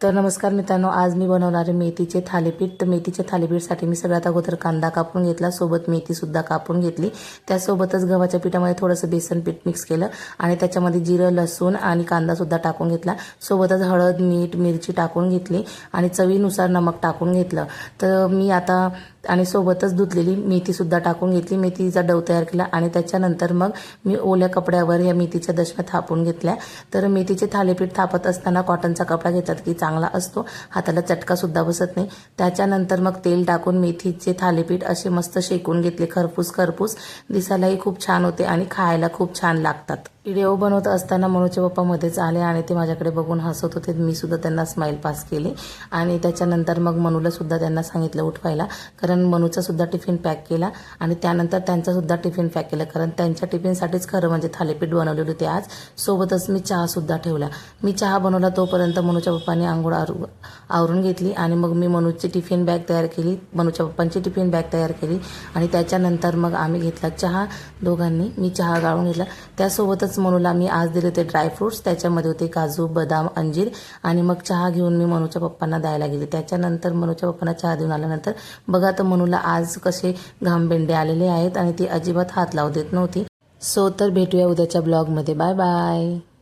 तर नमस्कार मित्रांनो, आज मी बनवणार आहे मेथीचे थालीपीठ। तर मेथीचे थालीपीठसाठी मी सगळ्यात अगोदर कांदा कापून घेतला, सोबत मेथी सुद्धा कापून घेतली। त्यासोबतच गव्हाच्या पिठामध्ये थोडंसं बेसन पीठ मिक्स केलं आणि त्याच्यामध्ये जिरं, लसूण आणि कांदा सुद्धा टाकून घेतला। सोबतच हळद, मीठ, मिरची टाकून घेतली आणि चवीनुसार नमक टाकून घेतलं। तर मी आता आणि सोबतच धुतलेली मेथी सुद्धा टाकून घेतली। मेथीचा डव तयार केला आणि त्याच्यानंतर मग मी ओल्या कपड्यावर या मेथीच्या दशम्या थापून घेतल्या। तर मेथीचे थालीपीठ थापत असताना कॉटनचा कपडा घेतला की चांगला असतो, हाताला चटका सुद्धा बसत नाही। त्याच्यानंतर मग तेल टाकून मेथीचे थालीपीठ असे मस्त शेकून घेतले, खरपूस खरपूस। दिसायलाही खूप छान होते आणि खायला खूप छान लागतात। व्हिडिओ बनवत असताना मनूचे पप्पा मध्येच आले आणि ते माझ्याकडे बघून हसत होते। मी सुद्धा त्यांना स्माइल पास केली आणि त्याच्यानंतर मग मनूला सुद्धा त्यांना सांगितलं उठवायला, कारण मनूचा सुद्धा टिफिन पॅक केला आणि त्यानंतर त्यांचा सुद्धा टिफिन पॅक केला, कारण त्यांच्या टिफिनसाठीच खरं म्हणजे थालीपीठ बनवलेले होते आज। सोबतच मी चहा सुद्धा ठेवला। मी चहा बनवला तोपर्यंत मनूच्या पप्पांनी आंघोळ आवरून घेतली आणि मग मी मनूची टिफिन बॅग तयार केली, मनूच्या पप्पांची टिफिन बॅग तयार केली आणि त्याच्यानंतर मग आम्ही घेतला चहा दोघांनी। मी चहा गाळून घेतला। त्यासोबतच मनूला मी आज दिले ते ड्रायफ्रुट्स, त्याच्यामध्ये होते काजू, बदाम, अंजीर आणि मग चहा घेऊन मी मनूच्या पप्पांना द्यायला गेले। त्याच्यानंतर मनूच्या पप्पांना चहा देऊन आल्यानंतर बघा तर मनूला आज कसे घामबेंडे आलेले आहेत आणि ती अजिबात हात लावू देत नव्हती। तर भेटूया उद्याच्या ब्लॉगमध्ये। Bye bye.